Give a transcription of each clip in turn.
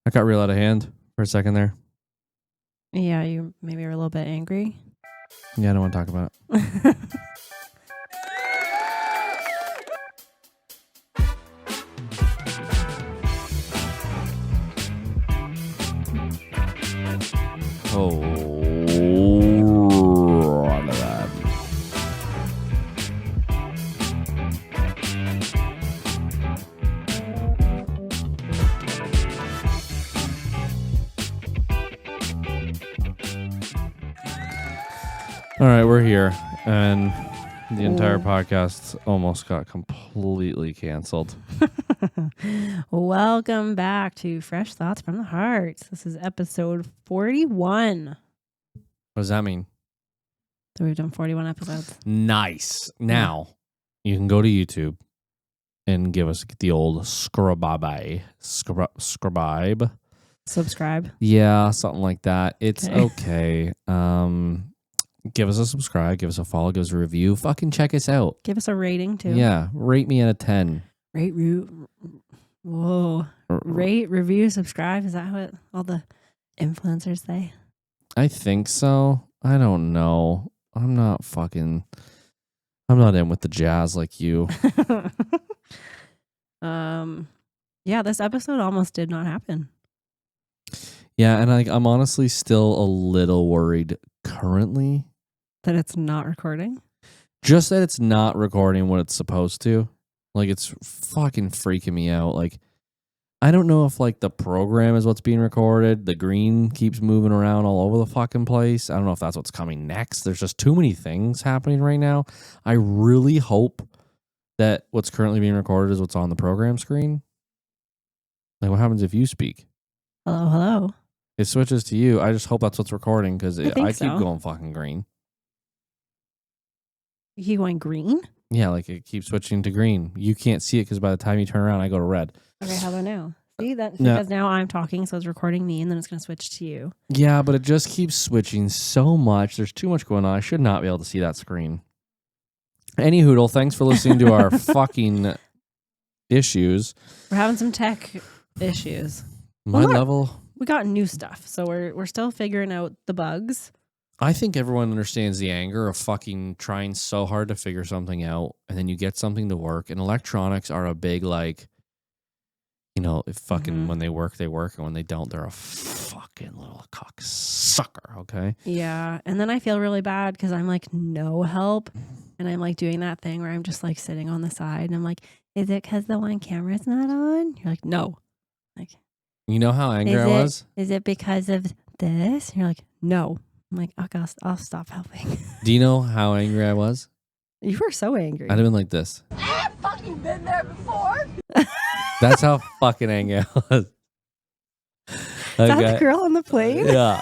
I got real out of hand for a second there. Yeah, you maybe are a little bit angry. Yeah, I don't want to talk about it. All right, we're here, and the entire podcast almost got completely canceled. Welcome back to Fresh Thoughts from the Heart. This is episode 41. What does that mean? So we've done 41 episodes. Nice. Now, you can go to YouTube and give us the old scribe. Subscribe. Yeah, something like that. It's okay. Give us a subscribe, give us a follow, give us a review. Fucking check us out. Give us a rating too. Yeah, rate me at a 10. Rate, review, subscribe. Is that what all the influencers say? I think so. I don't know. I'm not in with the jazz like you. Yeah, this episode almost did not happen. Yeah, and I'm honestly still a little worried currently. That it's not recording? Just that it's not recording what it's supposed to. Like, it's fucking freaking me out. Like, I don't know if, like, the program is what's being recorded. The green keeps moving around all over the fucking place. I don't know if that's what's coming next. There's just too many things happening right now. I really hope that what's currently being recorded is what's on the program screen. Like, what happens if you speak? Hello. It switches to you. I just hope that's what's recording because I keep going fucking green. You keep going green? Yeah, like it keeps switching to green. You can't see it because by the time you turn around, I go to red. Okay, how about now? See, that's because now I'm talking, so it's recording me, and then it's going to switch to you. Yeah, but it just keeps switching so much. There's too much going on. I should not be able to see that screen. Any hoodle, thanks for listening to our fucking issues. We're having some tech issues. We got new stuff, so we're still figuring out the bugs. I think everyone understands the anger of fucking trying so hard to figure something out, and then you get something to work. And electronics are a big, like, you know, fucking when they work, and when they don't, they're a fucking little cocksucker, okay? Yeah, and then I feel really bad because I'm like, no help. And I'm like doing that thing where I'm just like sitting on the side, and I'm like, is it because the one camera's not on? You're like, no. Like, you know how angry I was? Is it because of this? And you're like, no. I'm like, okay, I'll stop helping. Do you know how angry I was? You were so angry. I'd have been like this. I've fucking been there before. That's how fucking angry I was. Is that the girl on the plane? Yeah.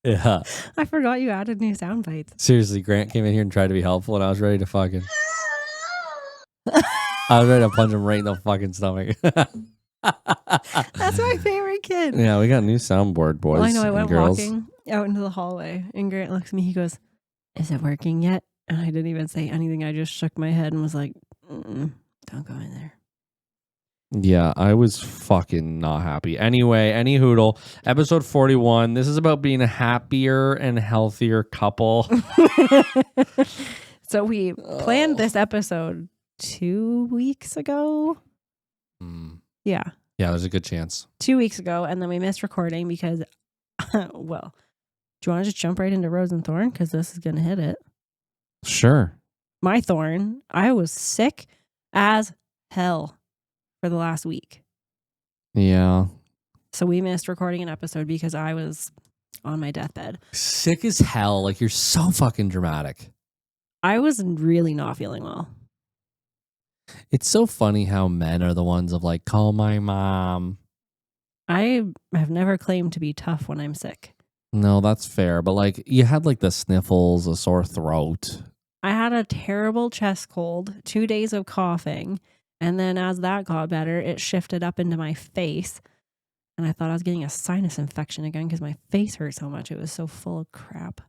Yeah. I forgot you added new sound bites. Seriously, Grant came in here and tried to be helpful, and I was ready to fucking... I was ready to punch him right in the fucking stomach. That's my favorite kid. Yeah, we got a new soundboard, boys. Well, I know. I went girls. walking out into the hallway, and Grant looks at me. He goes, "Is it working yet?" And I didn't even say anything. I just shook my head and was like, "Don't go in there." Yeah, I was fucking not happy. Anyway, any hoodle. Episode 41. This is about being a happier and healthier couple. So we planned this episode 2 weeks ago. Yeah. Yeah, there's a good chance. 2 weeks ago, and then we missed recording because, well, do you want to just jump right into Rose and Thorn? Because this is going to hit it. Sure. My Thorn, I was sick as hell for the last week. Yeah. So we missed recording an episode because I was on my deathbed. Sick as hell. Like, you're so fucking dramatic. I was really not feeling well. It's so funny how men are the ones of like, call my mom. I have never claimed to be tough when I'm sick. No, that's fair. But like, you had like the sniffles, a sore throat. I had a terrible chest cold, 2 days of coughing. And then as that got better, it shifted up into my face. And I thought I was getting a sinus infection again because my face hurt so much. It was so full of crap.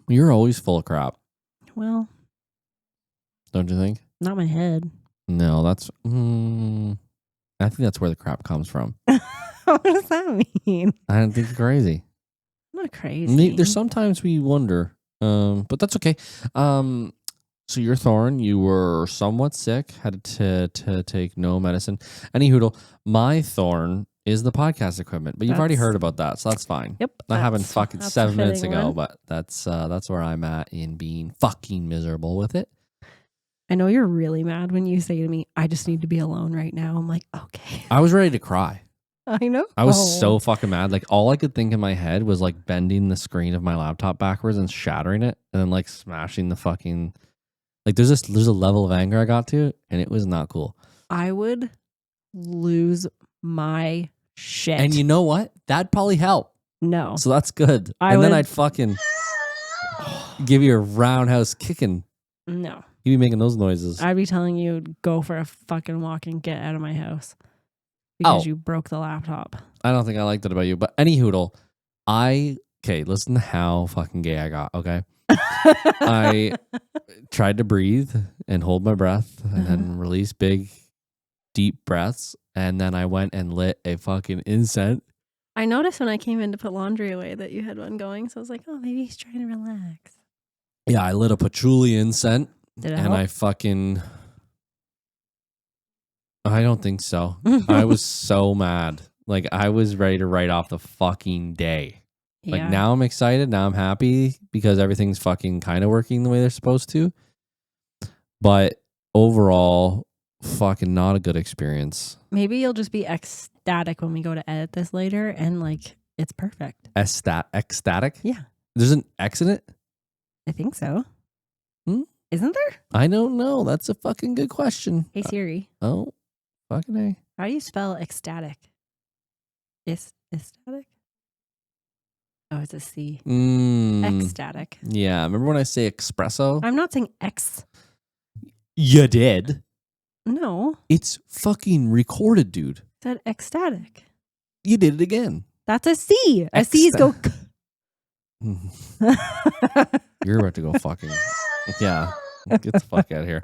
You're always full of crap. Well, don't you think? Not my head. No, that's... I think that's where the crap comes from. What does that mean? I don't think you're crazy. I'm not crazy. There's sometimes we wonder, but that's okay. So your thorn, you were somewhat sick, had to take no medicine. Any hoodle, my thorn is the podcast equipment, but you've already heard about that, so that's fine. Yep. That happened fucking that's a 7 minutes fitting ago, one. but that's where I'm at in being fucking miserable with it. I know you're really mad when you say to me, I just need to be alone right now. I'm like, okay. I was ready to cry. I know. I was so fucking mad. Like all I could think in my head was like bending the screen of my laptop backwards and shattering it, and then like smashing the fucking. Like there's a level of anger I got to, and it was not cool. I would lose my shit. And you know what? That'd probably help. No. So that's good. I Then would- I'd fucking give you a roundhouse kicking. No. You'd be making those noises. I'd be telling you, go for a fucking walk and get out of my house. Because you broke the laptop. I don't think I liked it about you. But any hoodle, okay, listen to how fucking gay I got, okay? I tried to breathe and hold my breath and then release big, deep breaths. And then I went and lit a fucking incense. I noticed when I came in to put laundry away that you had one going. So I was like, oh, maybe he's trying to relax. Yeah, I lit a patchouli incense. Did it And help? I don't think so. I was so mad. Like I was ready to write off the fucking day. Like Yeah. now I'm excited. Now I'm happy because everything's fucking kind of working the way they're supposed to. But overall, fucking not a good experience. Maybe you'll just be ecstatic when we go to edit this later and like it's perfect. Ecstatic? Yeah. There's an X in it? I think so. Hmm? Isn't there? I don't know. That's a fucking good question. Hey Siri, Oh, fucking A. how do you spell ecstatic? Ecstatic? Oh, it's a C. Ecstatic. Yeah. Remember when I say espresso? I'm not saying X. You did. No, It's fucking recorded, dude. I said ecstatic. You did it again. That's a C. A C's go. You're about to go fucking. Yeah. Get the fuck out of here.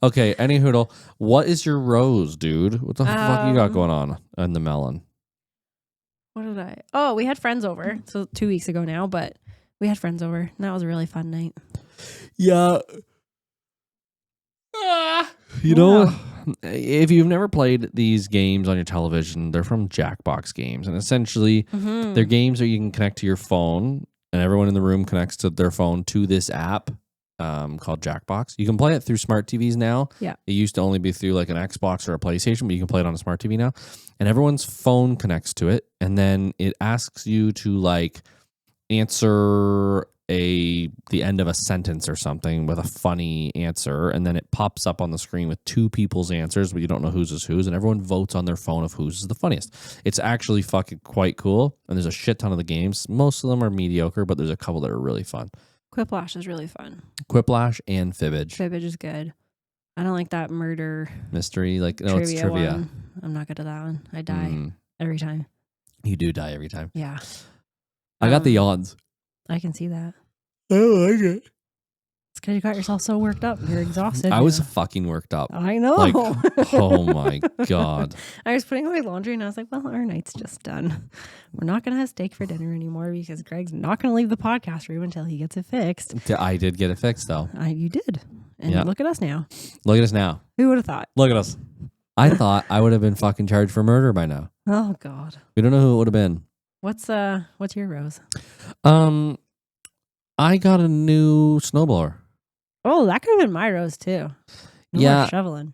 Okay, any hoodle. What is your rose, dude? What the fuck you got going on in the melon? What did I? Oh, we had friends over. So 2 weeks ago now, but we had friends over. And that was a really fun night. Yeah. You know, if you've never played these games on your television, they're from Jackbox Games. And essentially, they're games that you can connect to your phone, and everyone in the room connects to their phone to this app called Jackbox. You can play it through smart TVs now. Yeah. It used to only be through like an Xbox or a PlayStation, but you can play it on a smart TV now. And everyone's phone connects to it. And then it asks you to like answer the end of a sentence or something with a funny answer, and then it pops up on the screen with two people's answers, but you don't know whose is whose, and everyone votes on their phone of whose is the funniest. It's actually fucking quite cool, and there's a shit ton of the games. Most of them are mediocre, but there's a couple that are really fun. Quiplash is really fun. Quiplash and Fibbage. Fibbage is good. I don't like that murder Mystery, like, no, it's trivia. one. I'm not good at that one. I die every time. You do die every time. Yeah. I got the yawns. I can see that. I like it. It's because you got yourself so worked up. You're exhausted. I was fucking worked up. I know. Like, oh my God. I was putting away laundry and I was like, well, our night's just done. We're not going to have steak for dinner anymore because Greg's not going to leave the podcast room until he gets it fixed. I did get it fixed, though. You did. And Yeah. look at us now. Look at us now. Who would have thought? Look at us. I thought I would have been fucking charged for murder by now. Oh, God. We don't know who it would have been. What's your rose? I got a new snowblower. Oh, that could have been my rose too. No Yeah. more shoveling.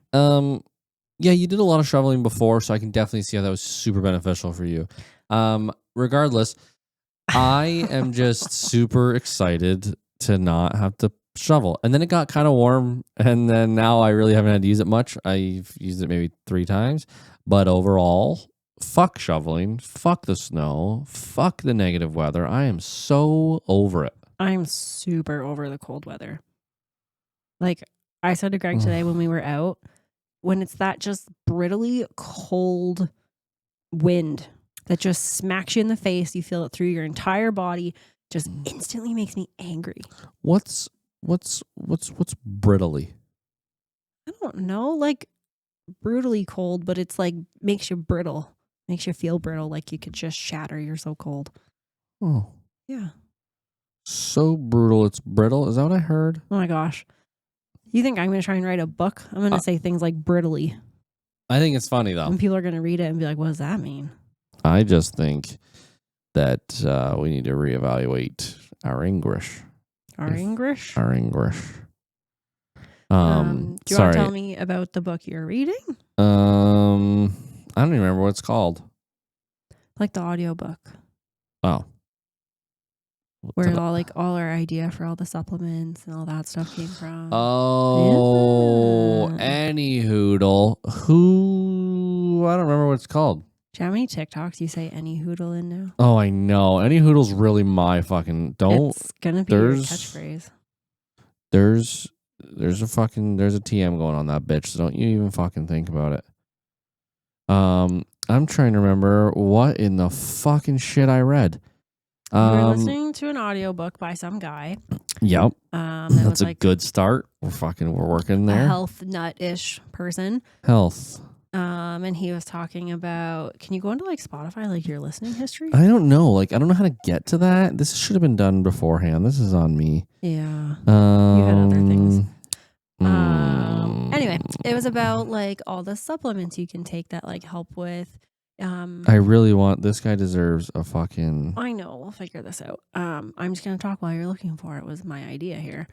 Yeah, you did a lot of shoveling before, so I can definitely see how that was super beneficial for you. Regardless, I am just super excited to not have to shovel. And then it got kind of warm, and then now I really haven't had to use it much. I've used it maybe 3 times, but overall, fuck shoveling, fuck the snow, fuck the negative weather. I am so over it. I'm super over the cold weather. Like I said to Greg today when we were out, when it's that just brittly cold wind that just smacks you in the face, you feel it through your entire body, just instantly makes me angry. What's brittly? I don't know, like brutally cold, but it's like makes you brittle. Makes you feel brittle, like you could just shatter. You're so cold. Oh, Yeah. so brutal. It's brittle. Is that what I heard? Oh my gosh. You think I'm going to try and write a book? I'm going to say things like brittly. I think it's funny though. And people are going to read it and be like, what does that mean? I just think that we need to reevaluate our English. Our English? Our English. Do you want sorry. to tell me about the book you're reading? I don't even remember what it's called. Like the audiobook. Oh. Where all our idea for all the supplements and all that stuff came from. Oh, Yeah. any hoodle. Who? I don't remember what it's called. Do you know how many TikToks you say any hoodle in now? Oh, I know. Any hoodle's really my fucking. It's gonna be your catchphrase. There's a TM going on that bitch. So don't you even fucking think about it. I'm trying to remember what in the fucking shit I read. We're listening to an audiobook by some guy. Yep. That's a like good start. We're working there. A health nut-ish person. Health. And he was talking about, can you go into like Spotify, like your listening history? I don't know. Like, I don't know how to get to that. This should have been done beforehand. This is on me. Yeah. You had other things. Mm. Anyway, it was about like all the supplements you can take that like help with. I really want, this guy deserves a fucking. I know. We'll figure this out. I'm just going to talk while you're looking for it. Was my idea here.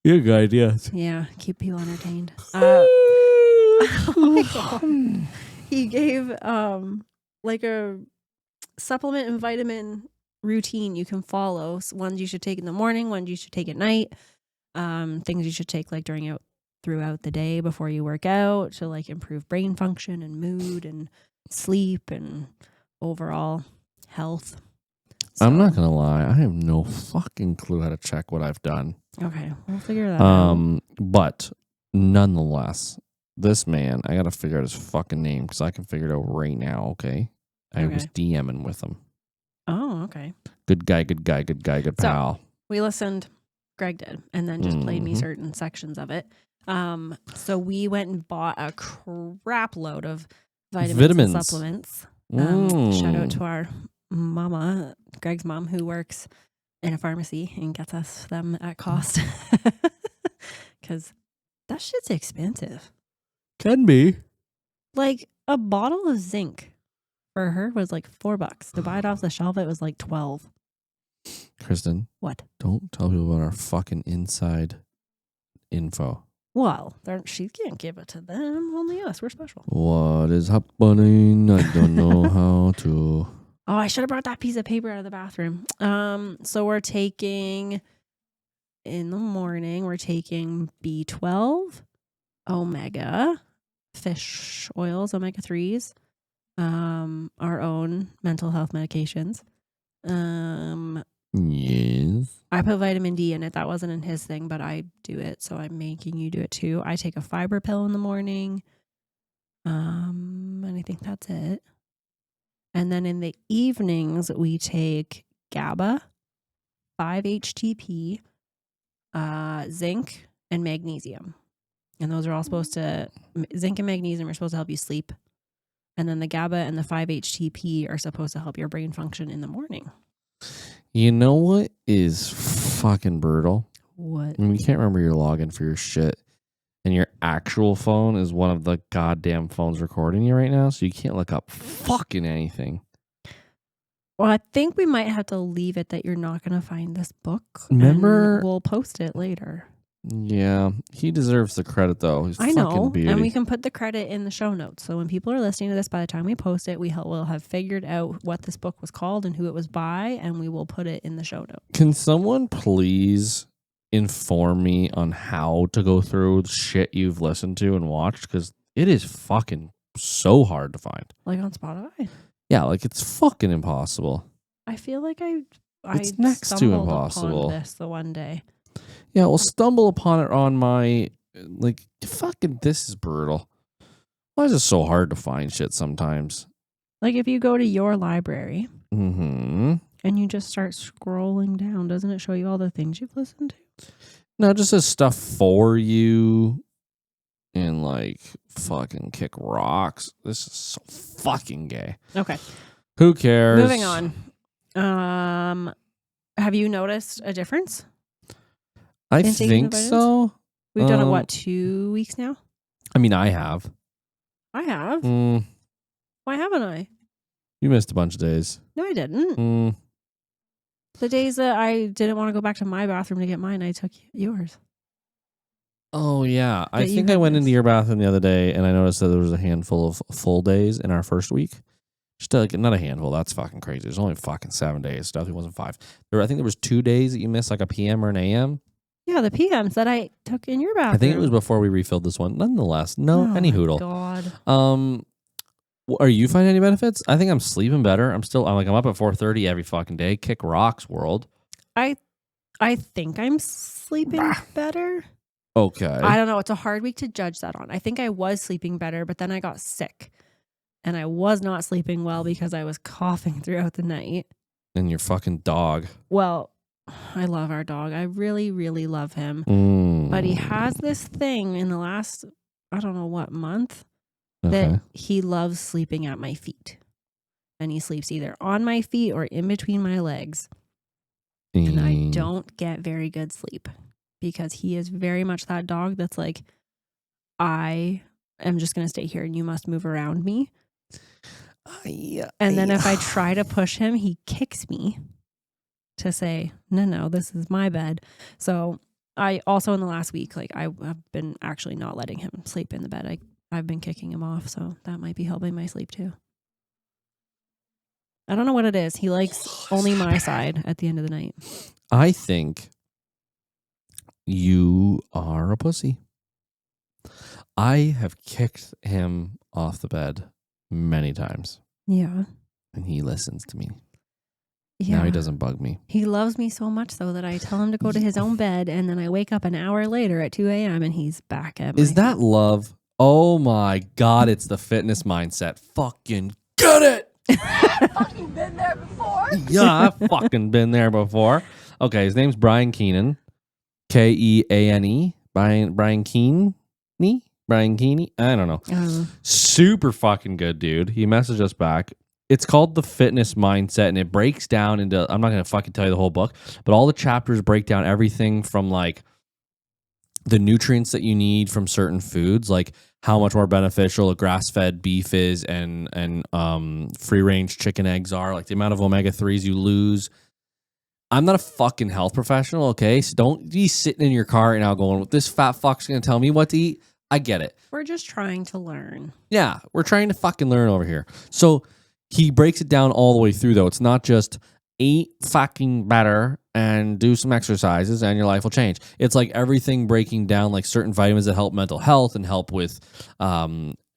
You have good ideas. Yeah. Keep people entertained. Oh my God. He gave like a supplement and vitamin routine you can follow. So ones you should take in the morning, ones you should take at night, things you should take like throughout the day before you work out to like improve brain function and mood and sleep and overall health. So, I'm not gonna lie, I have no fucking clue how to check what I've done. Okay, we'll figure that out. But nonetheless, this man, I gotta figure out his fucking name because I can figure it out right now. Okay, I was DMing with him. Oh, okay. Good guy, good pal. We listened. Greg did, and then just played me certain sections of it. So we went and bought a crap load of vitamins. And supplements. Shout out to our mama, Greg's mom, who works in a pharmacy and gets us them at cost. Because that shit's expensive. Can be. Like a bottle of zinc for her was like $4. To buy it off the shelf, it was like $12. Kristen. What? Don't tell people about our fucking inside info. Well, she can't give it to them. Only us. We're special. What is happening? I don't know how to. Oh, I should have brought that piece of paper out of the bathroom. So we're taking in the morning. We're taking B12, omega, fish oils, omega 3s, our own mental health medications. Yes. I put vitamin D in it. That wasn't in his thing, but I do it, so I'm making you do it too. I take a fiber pill in the morning. And I think that's it. And then in the evenings, we take GABA, 5-HTP, zinc, and magnesium. And those are all supposed to, zinc and magnesium are supposed to help you sleep. And then the GABA and the 5-HTP are supposed to help your brain function in the morning. You know what is fucking brutal? What? I mean, you can't remember your login for your shit. And your actual phone is one of the goddamn phones recording you right now. So you can't look up fucking anything. Well, I think we might have to leave it that you're not going to find this book. Remember? And we'll post it later. Yeah. He deserves the credit, though. He's I know. fucking beauty. And we can put the credit in the show notes. So when people are listening to this, by the time we post it, we'll have figured out what this book was called and who it was by. And we will put it in the show notes. Can someone please inform me on how to go through the shit you've listened to and watched? Because it is fucking so hard to find. Like on Spotify? Yeah, like it's fucking impossible. I feel like it's next to impossible. Upon this the one day. Yeah, we'll stumble upon it on my, like, fucking, this is brutal. Why is it so hard to find shit sometimes? Like if you go to your library and you just start scrolling down, doesn't it show you all the things you've listened to? No, it just says stuff for you. and like fucking kick rocks. This is so fucking gay. Okay. Who cares? Moving on. Have you noticed a difference? I in taking think the vitamins? so. We've done it, what, 2 weeks now? I mean, I have. I have. Mm, Why haven't I? you missed a bunch of days. No, I didn't. Mm, The days that I didn't want to go back to my bathroom to get mine, I took yours. oh, yeah. I That you think I had went into missed. your bathroom the other day and I noticed that there was a handful of full days in our first week. Just like, not a handful. That's fucking crazy. There's only fucking 7 days. Definitely wasn't 5. I think there was 2 days that you missed, like a PM or an AM. Yeah, the PMs that I took in your bathroom. I think it was before we refilled this one. Nonetheless, no, any my hoodle. God. Are you finding any benefits? I think I'm sleeping better. I'm up at 4:30 every fucking day. Kick rocks, world. I think I'm sleeping better. Okay. I don't know. It's a hard week to judge that on. I think I was sleeping better, but then I got sick. And I was not sleeping well because I was coughing throughout the night. And your fucking dog. Well, I love our dog. I really, really love him. But he has this thing in the last, I don't know what month, that he loves sleeping at my feet. And he sleeps either on my feet or in between my legs. And I don't get very good sleep because he is very much that dog that's like, I am just going to stay here and you must move around me. And then if I try to push him, he kicks me to say, no, this is my bed. So I also in the last week, like I have been actually not letting him sleep in the bed. I've been kicking him off. So that might be helping my sleep too. I don't know what it is. He likes only my side at the end of the night. I think you are a pussy. I have kicked him off the bed many times. Yeah. And he listens to me. Yeah. Now he doesn't bug me. He loves me so much so that I tell him to go to his own bed and then I wake up an hour later at 2 a.m. and he's back at my Is that love? Oh my God, it's the fitness mindset. Fucking get it. I've fucking been there before. Yeah, I've fucking been there before. Okay, his name's Brian Keenan. Keane. Brian Keeney? Brian Keeney? I don't know. Super fucking good, dude. He messaged us back. It's called The Fitness Mindset, and it breaks down into, I'm not going to fucking tell you the whole book, but all the chapters break down everything from like the nutrients that you need from certain foods, like how much more beneficial a grass-fed beef is and free-range chicken eggs are, like the amount of omega-3s you lose. I'm not a fucking health professional, okay? So don't be sitting in your car right now going, this fat fuck's going to tell me what to eat. I get it. We're just trying to learn. Yeah, we're trying to fucking learn over here. So he breaks it down all the way through, though. It's not just eat fucking better and do some exercises and your life will change. It's like everything breaking down, like certain vitamins that help mental health and help with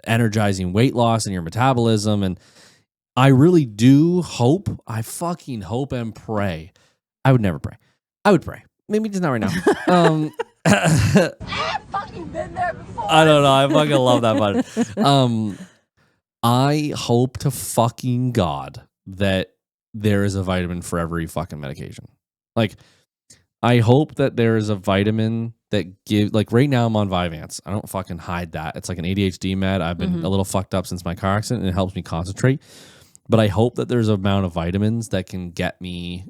energizing weight loss and your metabolism. And I really do hope, I fucking hope and pray. I would never pray. I would pray. Maybe just not right now. I've fucking been there before. I don't know. I fucking love that one. I hope to fucking God that there is a vitamin for every fucking medication. Like, I hope that there is a vitamin that gives, like right now I'm on Vyvanse. I don't fucking hide that. It's like an ADHD med. I've been a little fucked up since my car accident and it helps me concentrate. But I hope that there's an amount of vitamins that can get me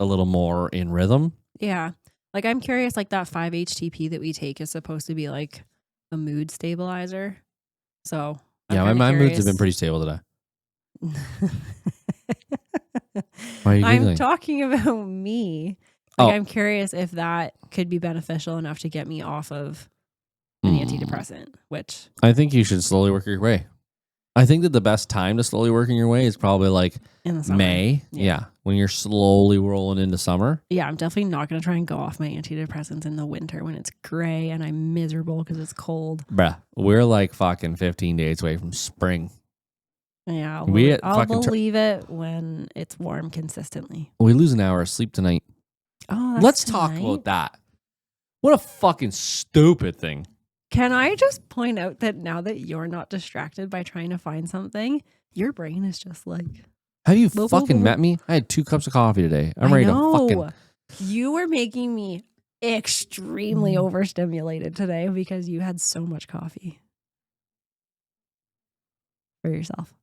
a little more in rhythm. Yeah. Like I'm curious, like that 5-HTP that we take is supposed to be like a mood stabilizer. So yeah, my moods have been pretty stable today. Why are you giggling? I'm talking about me. Like I'm curious if that could be beneficial enough to get me off of an antidepressant, which I think you should slowly work your way. I think that the best time to slowly work in your way is probably like in the summer. May. Yeah. When you're slowly rolling into summer. Yeah, I'm definitely not going to try and go off my antidepressants in the winter when it's gray and I'm miserable because it's cold. Bruh, we're like fucking 15 days away from spring. Yeah, I'll believe it when it's warm consistently. We lose an hour of sleep tonight. Oh, let's talk about that. What a fucking stupid thing. Can I just point out that now that you're not distracted by trying to find something, your brain is just like... Have you fucking met me? I had 2 cups of coffee today. I'm ready to fucking... You were making me extremely overstimulated today because you had so much coffee for yourself.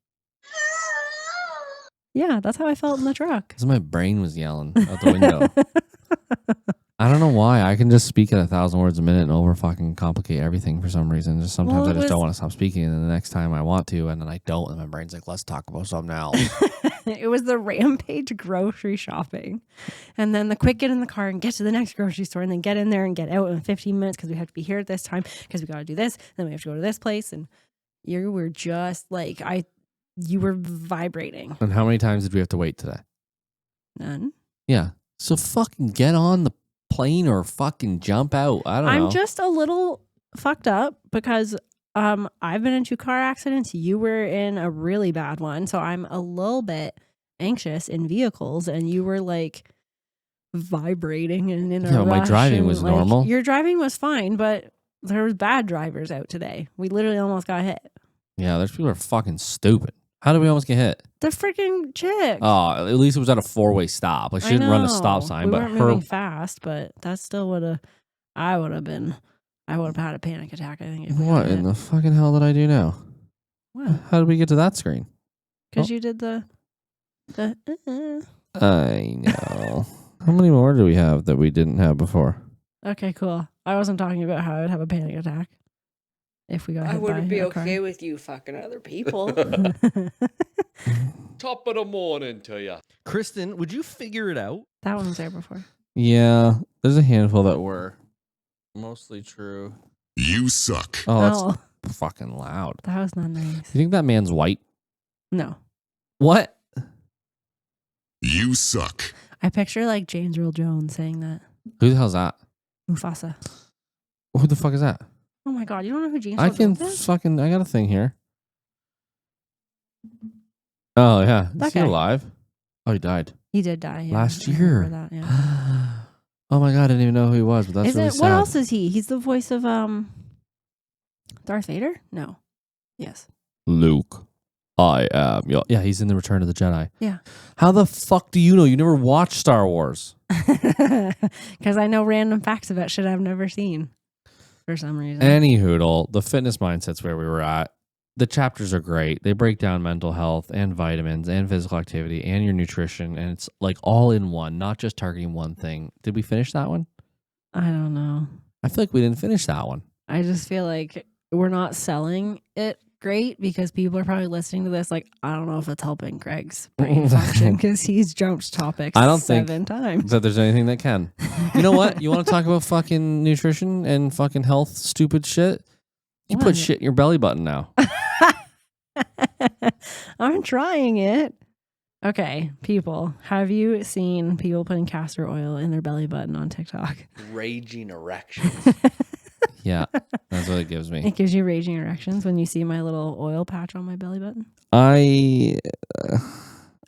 Yeah, that's how I felt in the truck. Because my brain was yelling out the window. I don't know why. I can just speak at 1,000 words a minute and over fucking complicate everything for some reason. Just sometimes I just don't want to stop speaking, and then the next time I want to, and then I don't, and my brain's like, let's talk about something else. It was the rampage grocery shopping. And then the quick get in the car and get to the next grocery store and then get in there and get out in 15 minutes because we have to be here at this time because we got to do this. Then we have to go to this place. And you were just like, you were vibrating. And how many times did we have to wait today? None. Yeah. So fucking get on the plane or fucking jump out. I don't know. I'm just a little fucked up because I've been in 2 car accidents. You were in a really bad one. So I'm a little bit anxious in vehicles and you were like vibrating and in a rush. My driving was like, normal. Your driving was fine, but there was bad drivers out today. We literally almost got hit. Yeah, those people are fucking stupid. How did we almost get hit? The freaking chick. Oh, at least it was at a 4-way stop. Like she didn't run a stop sign, we but weren't moving fast, but that still would have. I would have had a panic attack. I think. What in the fucking hell did I do now? What? How did we get to that screen? Because you did the. I know. How many more do we have that we didn't have before? Okay, cool. I wasn't talking about how I would have a panic attack if we got hit by a car. I wouldn't be okay with you fucking other people. Top of the morning to you. Kristen, would you figure it out? That one was there before. Yeah, there's a handful that were mostly true. You suck. Oh, that's fucking loud. That was not nice. You think that man's white? No. What? You suck. I picture like James Earl Jones saying that. Who the hell's that? Mufasa. Who the fuck is that? Oh my god, you don't know who James I Earl can Jones is? fucking. I got a thing here. Oh yeah, is That he guy. alive? Oh, he died He did die. Yeah. last I year. remember that, yeah. Oh my god, I didn't even know who he was, but that's Is really it? sad. What else is he? He's the voice of Darth Vader? No. Yes. Luke, I am. Yeah, he's in the Return of the Jedi. Yeah. How the fuck do you know? You never watched Star Wars. Because I know random facts about shit I've never seen for some reason. Any hoodle, the fitness mindset's where we were at. The chapters are great. They break down mental health and vitamins and physical activity and your nutrition. And it's like all in one, not just targeting one thing. Did we finish that one? I don't know. I feel like we didn't finish that one. I just feel like we're not selling it great because people are probably listening to this like, I don't know if it's helping Greg's brain function because he's jumped topics I don't think 7 times. that there's anything that can. You know what? You want to talk about fucking nutrition and fucking health stupid shit? You What? put shit in your belly button now. I'm trying it. Okay, people, have you seen people putting castor oil in their belly button on TikTok? Raging erections. Yeah, that's what it gives me. It gives you raging erections when you see my little oil patch on my belly button. I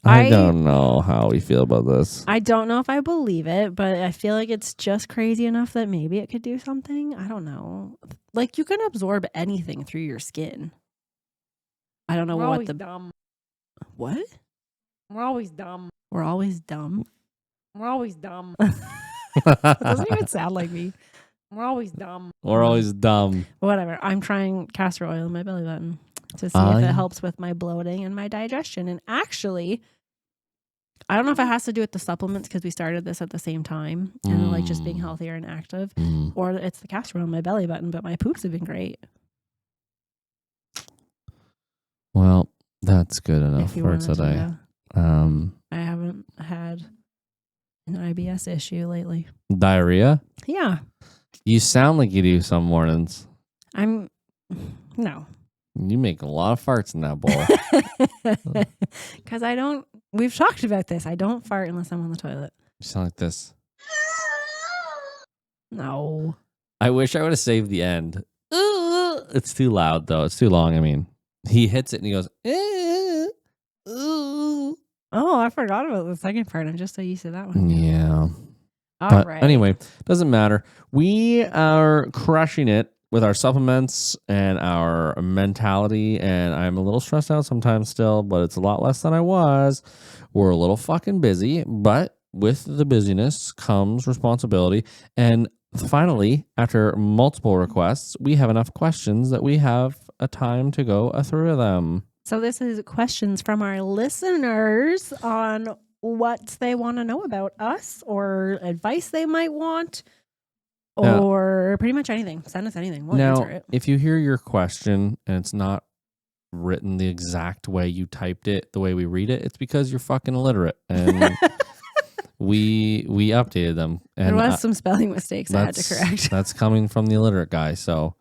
don't know how we feel about this. I don't know if I believe it, but I feel like it's just crazy enough that maybe it could do something. I don't know. Like you can absorb anything through your skin. I don't know We're what always the dumb. What? We're always dumb. We're always dumb. We're always dumb. It doesn't even sound like me. We're always dumb. We're always dumb. Whatever. I'm trying castor oil in my belly button to see if it helps with my bloating and my digestion. And actually, I don't know if it has to do with the supplements because we started this at the same time and like just being healthier and active, or it's the castor oil in my belly button. But my poops have been great. Well, that's good enough If you for wanted to today. know. I haven't had an IBS issue lately. Diarrhea? Yeah, You sound like you do some mornings. no. You make a lot of farts in that bowl. Because I don't, we've talked about this. I don't fart unless I'm on the toilet. You sound like this. No. I wish I would have saved the end. It's too loud, though. It's too long. I mean, he hits it and he goes, Oh, I forgot about the second part. I'm just so used to that one. yeah. All But right. anyway, doesn't matter. We are crushing it with our supplements and our mentality. And I'm a little stressed out sometimes still, but it's a lot less than I was. We're a little fucking busy, but with the busyness comes responsibility. And finally, after multiple requests, we have enough questions that we have a time to go through them. So this is questions from our listeners on what they want to know about us or advice they might want or pretty much anything. Send us anything. We'll answer it. If you hear your question and it's not written the exact way you typed it, the way we read it, it's because you're fucking illiterate. And we updated them. And there was some spelling mistakes I had to correct. That's coming from the illiterate guy, so.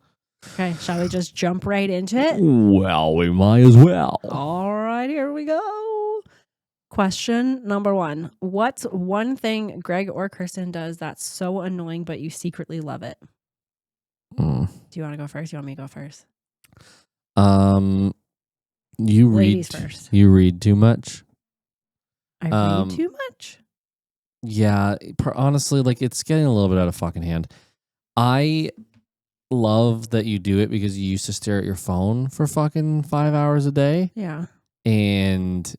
Okay, shall we just jump right into it? Well, we might as well. All right, here we go. Question number 1. What's one thing Greg or Kristen does that's so annoying, but you secretly love it? Do you want to go first? You want me to go first? You Ladies read first. You read too much. I read too much? Yeah, honestly, like it's getting a little bit out of fucking hand. I love that you do it because you used to stare at your phone for fucking 5 hours a day. Yeah. And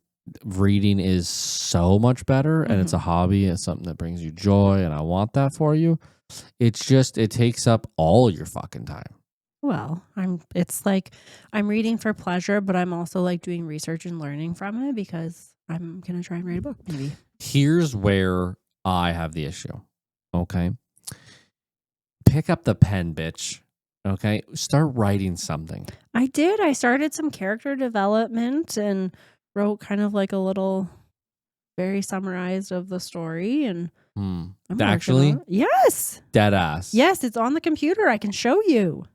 reading is so much better, and it's a hobby. It's something that brings you joy, and I want that for you. It's just, it takes up all your fucking time. Well, it's like I'm reading for pleasure, but I'm also like doing research and learning from it because I'm going to try and write a book maybe. Here's where I have the issue. Okay. Pick up the pen, bitch. Okay. Start writing something. I did. I started some character development and wrote kind of like a little very summarized of the story. And I'm actually, yes. Dead ass. Yes, it's on the computer. I can show you.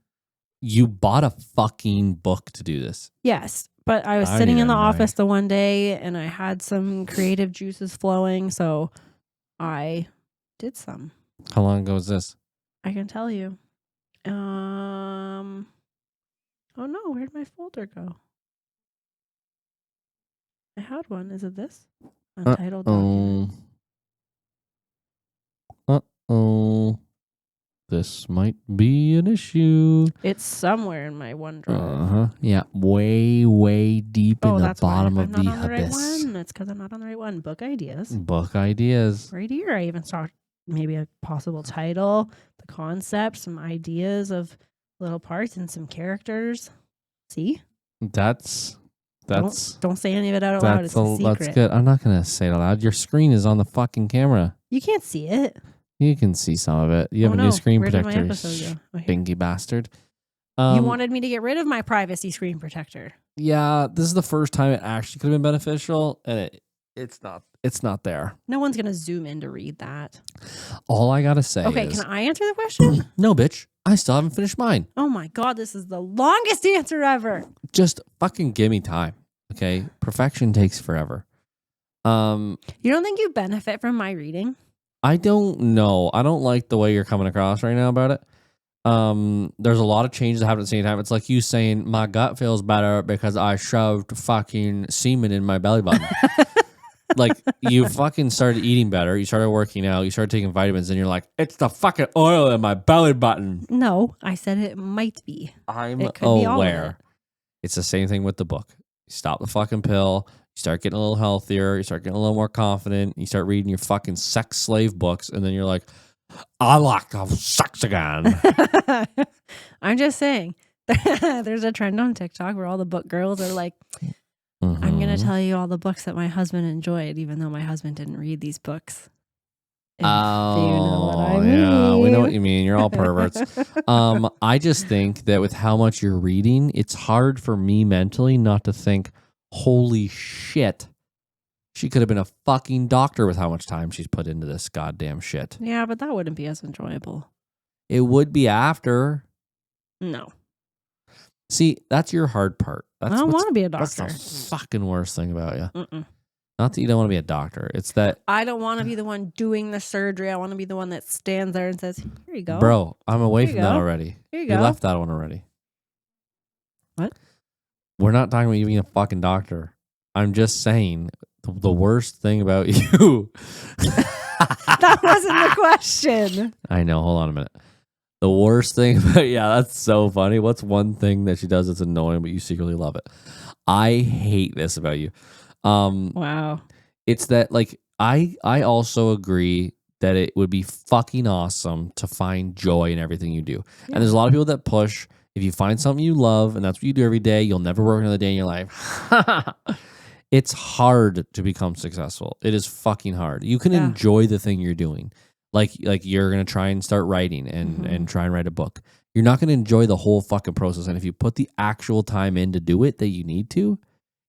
You bought a fucking book to do this. Yes. But I was sitting in the office the one day and I had some creative juices flowing. So I did some. How long ago was this? I can tell you. Oh no, where'd my folder go? I had one. Is it this? Untitled document. This might be an issue. It's somewhere in my OneDrive. Yeah, way deep in the bottom of the abyss. Right, that's because I'm not on the right one. Book ideas. Book ideas. Right here. I even saw maybe a possible title, the concept, some ideas of little parts and some characters. See? That's don't say any of it out loud. It's a secret. That's good. I'm not gonna say it aloud. Your screen is on the fucking camera. You can't see it. You can see some of it. You have a new screen protector. Bingy bastard. You wanted me to get rid of my privacy screen protector. Yeah, this is the first time it actually could have been beneficial, and it's not. It's not there. No one's gonna zoom in to read that. All I gotta say okay, is... can I answer the question? No, bitch. I still haven't finished mine. Oh my God, this is the longest answer ever. Just fucking give me time, okay? Perfection takes forever. You don't think you benefit from my reading? I don't know. I don't like the way you're coming across right now about it. There's a lot of changes that happen at the same time. It's like you saying, my gut feels better because I shoved fucking semen in my belly button. Like, you fucking started eating better. You started working out. You started taking vitamins. And you're like, it's the fucking oil in my belly button. No, I said it might be. I'm it could be all of aware. it. It's the same thing with the book. You stop the fucking pill. You start getting a little healthier. You start getting a little more confident. You start reading your fucking sex slave books. And then you're like, I like to have sex again. I'm just saying. There's a trend on TikTok where all the book girls are like, I'm going to tell you all the books that my husband enjoyed, even though my husband didn't read these books. If you know what I mean. Yeah, we know what you mean. You're all perverts. I just think that with how much you're reading, it's hard for me mentally not to think, holy shit, she could have been a fucking doctor with how much time she's put into this goddamn shit. Yeah, but that wouldn't be as enjoyable. It would be after. No. See, that's your hard part. I don't want to be a doctor. That's the fucking worst thing about you. Mm-mm. Not that you don't want to be a doctor. It's that... I don't want to be the one doing the surgery. I want to be the one that stands there and says, here you go. Bro, I'm away from that already. Here you go. You left that one already. What? We're not talking about you being a fucking doctor. I'm just saying the worst thing about you... That wasn't the question. I know. Hold on a minute. The worst thing about... Yeah, that's so funny. What's one thing that she does that's annoying, but you secretly love it? I hate this about you. Wow. It's that, like, I also agree that it would be fucking awesome to find joy in everything you do. And there's a lot of people that push, if you find something you love and that's what you do every day, you'll never work another day in your life. It's hard to become successful. It is fucking hard. You can enjoy the thing you're doing. Like you're going to try and start writing and try and write a book. You're not going to enjoy the whole fucking process. And if you put the actual time in to do it that you need to,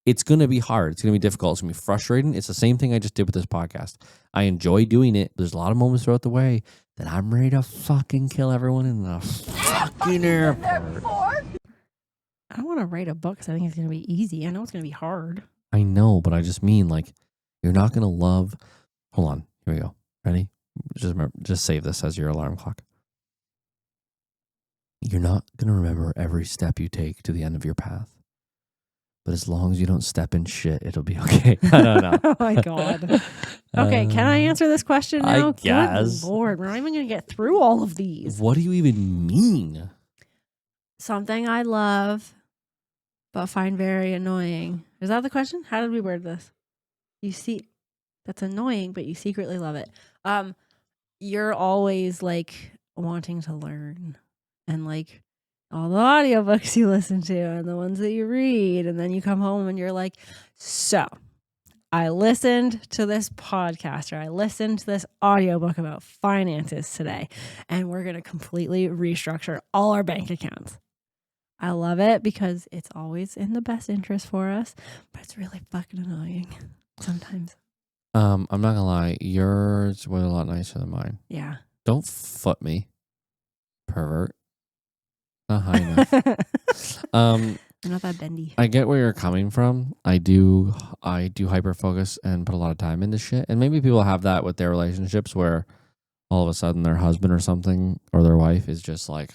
it's going to be hard. It's going to be difficult. It's going to be frustrating. It's the same thing I just did with this podcast. I enjoy doing it. There's a lot of moments throughout the way that I'm ready to fucking kill everyone in the fucking airport. I don't want to write a book because I think it's going to be easy. I know it's going to be hard. I know, but I just mean like you're not going to love. Hold on. Here we go. Ready? Just remember, just save this as your alarm clock. You're not going to remember every step you take to the end of your path. But as long as you don't step in shit, it'll be okay. I don't know. Oh my God. Okay, can I answer this question now? I guess. Good Lord, we're not even going to get through all of these. What do you even mean? Something I love, but find very annoying. Is that the question? How did we word this? You see, that's annoying, but you secretly love it. You're always like wanting to learn and like all the audiobooks you listen to and the ones that you read. And then you come home and you're like, so I listened to this podcast or I listened to this audiobook about finances today, and we're going to completely restructure all our bank accounts. I love it because it's always in the best interest for us, but it's really fucking annoying sometimes. I'm not gonna lie, yours was a lot nicer than mine. Yeah. Don't foot me, pervert. Not high enough. I'm not that bendy. I get where you're coming from. I do hyper focus and put a lot of time into shit. And maybe people have that with their relationships where all of a sudden their husband or something or their wife is just like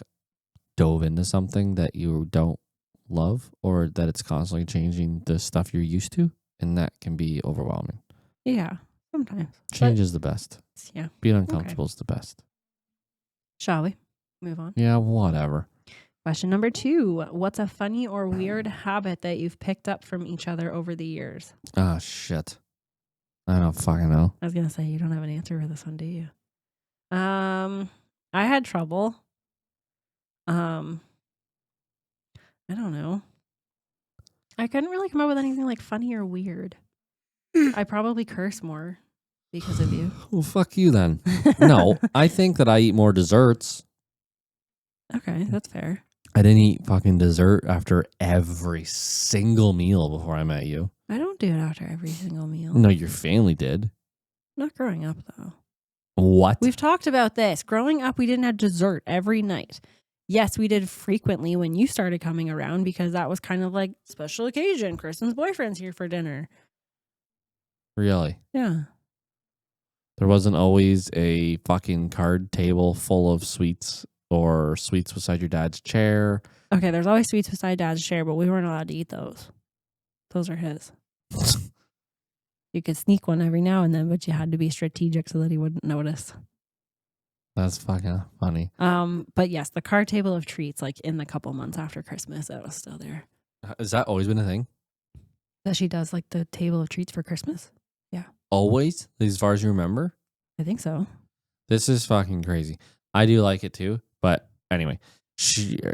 dove into something that you don't love, or that it's constantly changing the stuff you're used to, and that can be overwhelming. Yeah, sometimes. Change is the best. Yeah. Being uncomfortable is the best. Shall we move on? Yeah, whatever. Question number 2. What's a funny or weird habit that you've picked up from each other over the years? Ah, shit. I don't fucking know. I was going to say, you don't have an answer for this one, do you? I had trouble. I don't know. I couldn't really come up with anything like funny or weird. I probably curse more because of you. Well, fuck you then. No, I think that I eat more desserts. Okay, that's fair. I didn't eat fucking dessert after every single meal before I met you. I don't do it after every single meal. No, your family did. Not growing up, though. What? We've talked about this. Growing up, we didn't have dessert every night. Yes, we did frequently when you started coming around because that was kind of like special occasion. Kristen's boyfriend's here for dinner. Really? Yeah. There wasn't always a fucking card table full of sweets or sweets beside your dad's chair. Okay, there's always sweets beside Dad's chair, but we weren't allowed to eat those. Those are his. You could sneak one every now and then, but you had to be strategic so that he wouldn't notice. That's fucking funny. But yes, the card table of treats, like in the couple months after Christmas, that was still there. Has that always been a thing? That she does like the table of treats for Christmas? Yeah. Always? As far as you remember? I think so. This is fucking crazy. I do like it too, but anyway,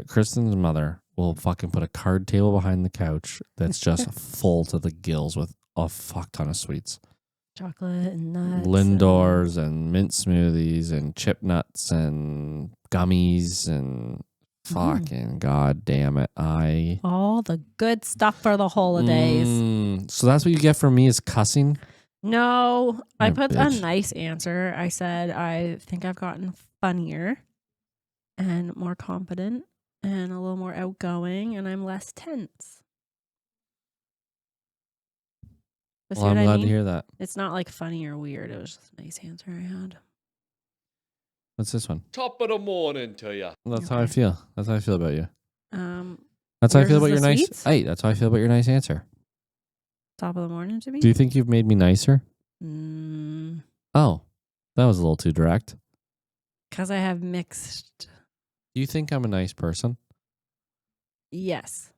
Kristen's mother will fucking put a card table behind the couch that's just full to the gills with a fuck ton of sweets. Chocolate and nuts. Lindors and mint smoothies and chip nuts and gummies and fucking god damn it. All the good stuff for the holidays. So that's what you get from me is cussing? No, I You're a put bitch. a nice answer. I said, I think I've gotten funnier and more confident and a little more outgoing, and I'm less tense. But see Well, I'm what I glad mean? to hear that. It's not like funny or weird. It was just a nice answer I had. What's this one? Top of the morning to you. That's how I feel. That's how I feel about you. Um, That's how I Yours feel is about your the nice. sweets? Hey, that's how I feel about your nice answer. top of the morning to me? Do you think you've made me nicer? Oh, that was a little too direct. Because I have mixed. Do you think I'm a nice person? Yes.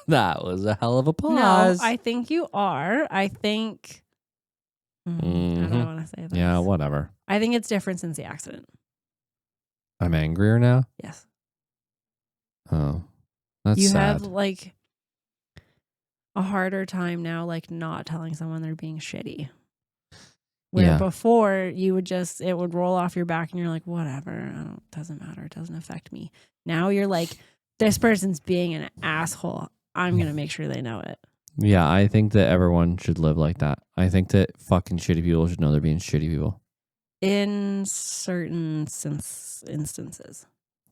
That was a hell of a No, pause. I think you are. I think. I don't want to to say this. Yeah, whatever. I think it's different since the accident. I'm angrier now. Yes. Oh, that's You sad. have like a harder time now, like not telling someone they're being shitty. Where Yeah. before you would it would roll off your back and you're like, whatever, doesn't matter. It doesn't affect me. Now you're like, this person's being an asshole. I'm going to make sure they know it. Yeah, I think that everyone should live like that. I think that fucking shitty people should know they're being shitty people. In certain instances.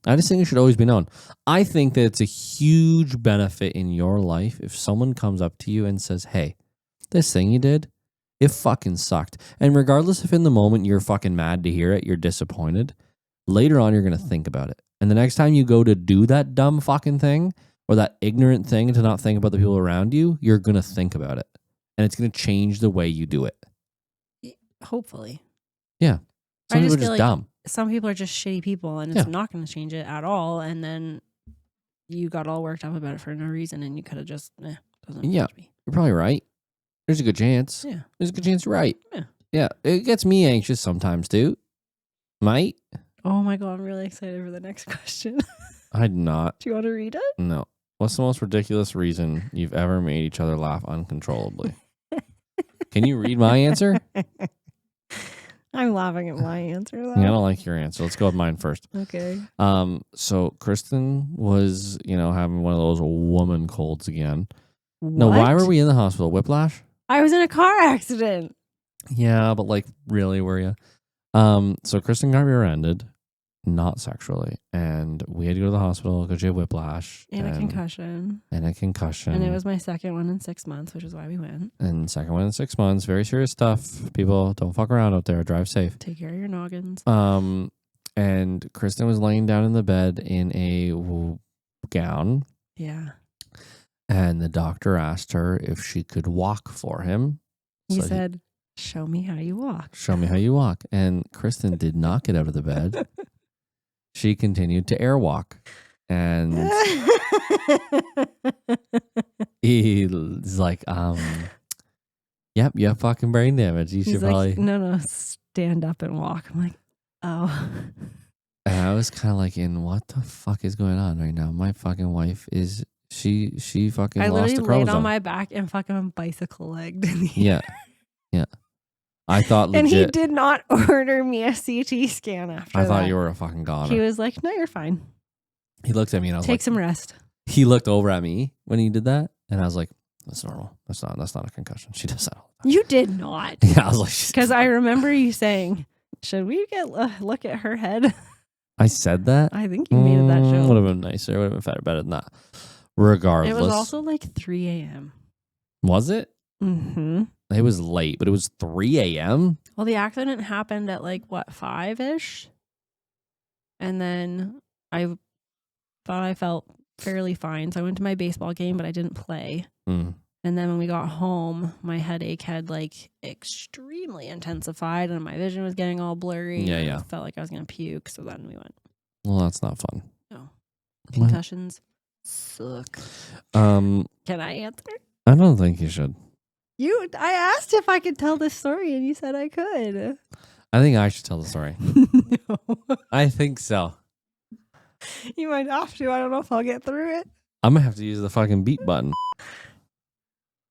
I just think it should always be known. I think that it's a huge benefit in your life if someone comes up to you and says, hey, this thing you did, it fucking sucked. And regardless if in the moment you're fucking mad to hear it, you're disappointed, later on you're going to think about it. And the next time you go to do that dumb fucking thing or that ignorant thing to not think about the people around you, you're going to think about it. And it's going to change the way you do it. Hopefully. Yeah. I Some people just are feel just like dumb. some people are just shitty people and it's not going to change it at all. And then you got all worked up about it for no reason and you could have just, doesn't Yeah. affect me. You're probably right. There's a good chance. Yeah. There's a good chance you're right. Yeah. Yeah. It gets me anxious sometimes, too. Might. Oh my God, I'm really excited for the next question. I'd not. Do you want to read it? No. What's the most ridiculous reason you've ever made each other laugh uncontrollably? Can you read my answer? I'm laughing at my answer though. Yeah, I don't like your answer. Let's go with mine first. Okay. So Kristen was, having one of those woman colds again. No, What? why were we in the hospital? Whiplash? I was in a car accident. Yeah, but like, really, were you? So Kristen got rear-ended, not sexually, and we had to go to the hospital because she had whiplash And a concussion. and a concussion. And it was my second one in 6 months, which is why we went. And second one in 6 months. Very serious stuff. People, don't fuck around out there. Drive safe. Take care of your noggins. And Kristen was laying down in the bed in a gown, Yeah. and the doctor asked her if she could walk for him. He So said, show me how you walk. show me how you walk. And Kristen did not get out of the bed. She continued to airwalk. And he's like, yep, you have fucking brain damage. You He's should like, probably. no, stand up and walk. I'm like, oh. And I was kind of like, what the fuck is going on right now? My fucking wife is, she fucking I lost literally a laid chromosome. on my back and fucking bicycle legged. Yeah. Yeah. I thought legit. And he did not order me a CT scan after I thought that. you were a fucking goner. He was like, no, you're fine. He looked at me and I was Take like, some rest. he looked over at me when he did that. And I was like, that's normal. That's not a concussion. She does that all the time. You did not. Yeah, I was like, Because I remember you saying, should we get look at her head? I said that? I think you made it that Would show. have been nicer. Would have been better than that. Regardless. It was also like 3 a.m. Was it? Mm-hmm. It was late, but it was 3 a.m.? Well, the accident happened at like, 5-ish? And then I thought I felt fairly fine. So I went to my baseball game, but I didn't play. Mm. And then when we got home, my headache had like extremely intensified and my vision was getting all blurry. Yeah, and yeah. I felt like I was going to puke. So then we went, Well, that's not fun. no. Concussions suck. Um, Can I answer? I don't think you should. I asked if I could tell this story and you said I could. I think I should tell the story. No. I think so. You might have to. I don't know if I'll get through it. I'm going to have to use the fucking beat button.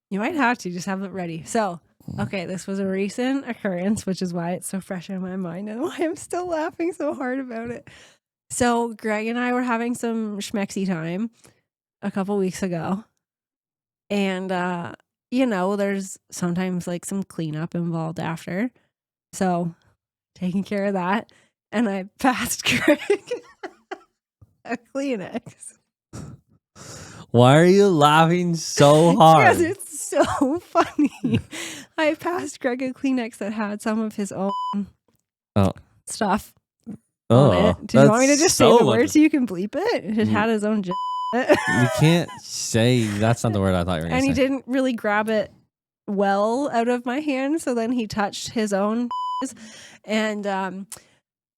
You might have to. Just have it ready. So, okay, this was a recent occurrence, which is why it's so fresh in my mind and why I'm still laughing so hard about it. So, Greg and I were having some schmexy time a couple weeks ago. And, there's sometimes like some cleanup involved after. So, taking care of that. And I passed Greg a Kleenex. Why are you laughing so hard? Because it's so funny. I passed Greg a Kleenex that had some of his own stuff on it. Do you want me to just say the word so you can bleep it? It had his own You can't say, that's not the word I thought you were going and to he say. didn't really grab it well out of my hand, so then he touched his own and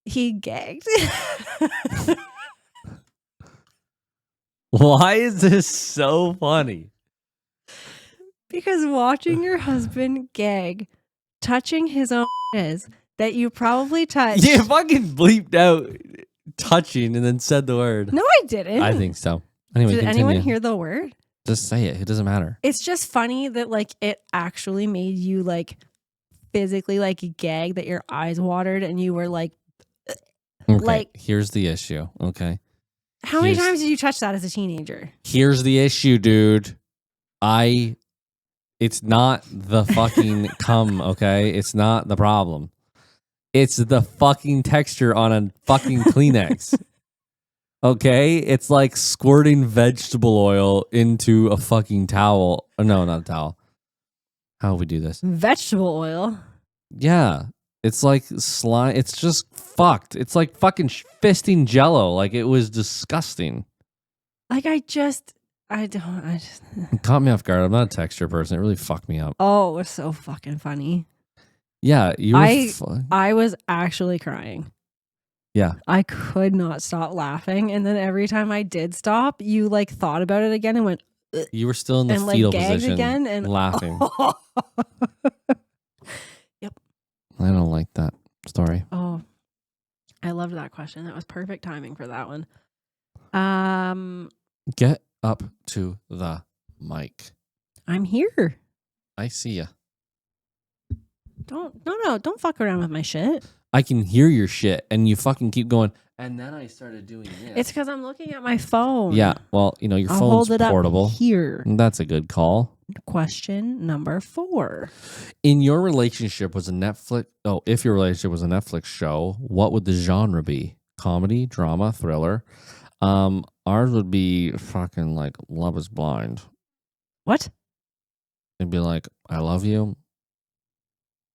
he gagged. Why is this so funny? Because watching your husband gag touching his own is that you probably touched. You fucking bleeped out touching and then said the word. No, I didn't. I think so. Anyway, Did continue. anyone hear the word? Just say it. It doesn't matter. It's just funny that like it actually made you like physically like gag, that your eyes watered and you were like, Okay, like- here's the issue. Okay. how many Here's- times did you touch that as a teenager? Here's the issue, dude. It's not the fucking cum, okay? It's not the problem. It's the fucking texture on a fucking Kleenex. Okay? It's like squirting vegetable oil into a fucking towel. No, not a towel. How do we do this? Vegetable oil. Yeah. It's like slime. It's just fucked. It's like fucking fisting Jello. Like, it was disgusting. Like I just. It caught me off guard. I'm not a texture person. It really fucked me up. Oh, it was so fucking funny. Yeah, you were I was actually crying. Yeah. I could not stop laughing. And then every time I did stop, you like thought about it again and went, You were still in the and like fetal gagged position, again and laughing. Yep. I don't like that story. Oh, I loved that question. That was perfect timing for that one. Get up to the mic. I'm here. I see ya. Don't fuck around with my shit. I can hear your shit, and you fucking keep going. And then I started doing this. It's because I'm looking at my phone. Yeah, well, your I'll phone's hold it portable. up here. That's a good call. Question number 4. In your relationship was a Netflix. Oh, if your relationship was a Netflix show, what would the genre be? Comedy, drama, thriller. Ours would be fucking like Love Is Blind. What? It'd be like, I love you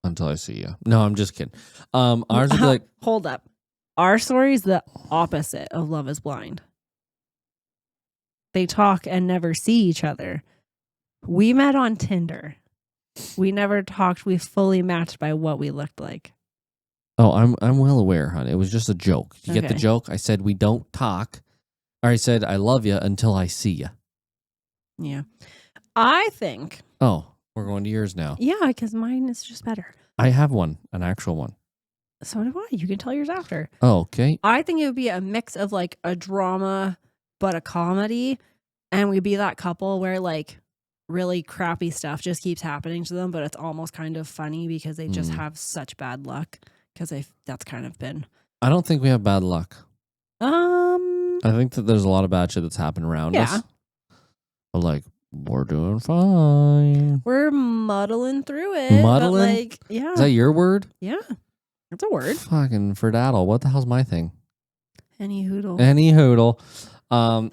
until I see you. No, I'm just kidding. Ours would be like, Hold up. Our story is the opposite of Love Is Blind. They talk and never see each other. We met on Tinder. We never talked. We fully matched by what we looked like. oh, I'm well aware, hon. It was just a joke. You get the Okay. joke? I said we don't talk. Or I said I love you until I see you. Yeah. I think, Oh, we're going to yours now. yeah, because mine is just better. I have one, an actual one. So do I. You can tell yours after. Oh, okay. I think it would be a mix of like a drama, but a comedy. And we'd be that couple where like really crappy stuff just keeps happening to them, but it's almost kind of funny because they just have such bad luck. Because that's kind of been. I don't think we have bad luck. I think that there's a lot of bad shit that's happened around us. But like, we're doing fine. We're muddling through it. Muddling? But like, yeah. Is that your word? Yeah. That's a word. Fucking ferdaddle. What the hell's my thing? Any hoodle. Any hoodle.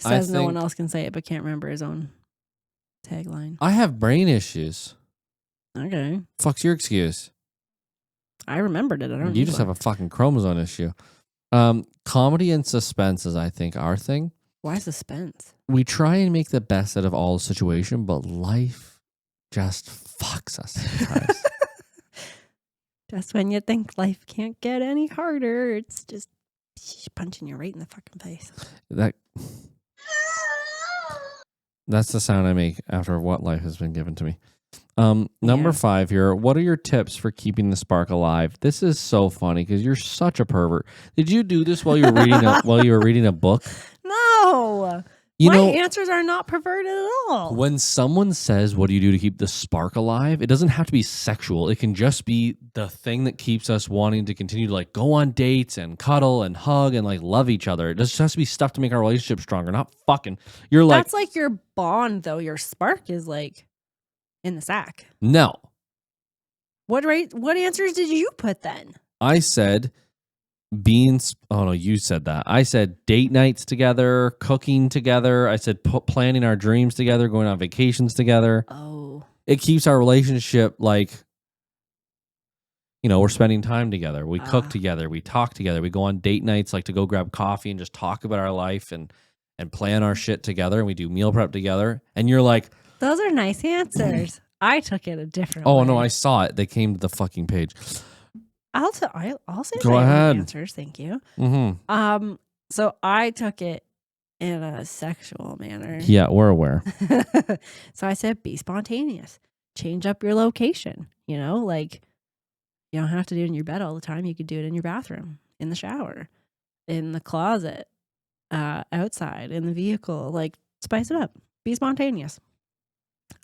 Says I no think one else can say it, but can't remember his own tagline. I have brain issues. Okay. Fuck's your excuse? I remembered it. I don't You just have a fucking chromosome issue. Comedy and suspense is, I think, our thing. Why suspense? We try and make the best out of all the situation, but life just fucks us sometimes. Just when you think life can't get any harder, it's just punching you right in the fucking face. That's the sound I make after what life has been given to me. Number 5 here. What are your tips for keeping the spark alive? This is so funny because you're such a pervert. Did you do this while you were reading a book? No. My answers are not perverted at all. When someone says, what do you do to keep the spark alive? It doesn't have to be sexual. It can just be the thing that keeps us wanting to continue to like go on dates and cuddle and hug and like love each other. It just has to be stuff to make our relationship stronger, not fucking. You're like, That's like your bond, though. Your spark is like in the sack. no. What answers did you put then? I said oh no, you said that. I said date nights together, cooking together. I said planning our dreams together, going on vacations together. Oh. It keeps our relationship like, we're spending time together. We cook together. We talk together. We go on date nights like to go grab coffee and just talk about our life and plan our shit together. And we do meal prep together. And you're like, Those are nice answers. I took it a different way. oh no, I saw it. They came to the fucking page. I'll say Go my own ahead. answers. Thank you. Mm-hmm. So I took it in a sexual manner. Yeah, we're aware. So I said, be spontaneous. Change up your location. Like You don't have to do it in your bed all the time. You could do it in your bathroom, in the shower, in the closet, outside, in the vehicle. Like, spice it up. Be spontaneous.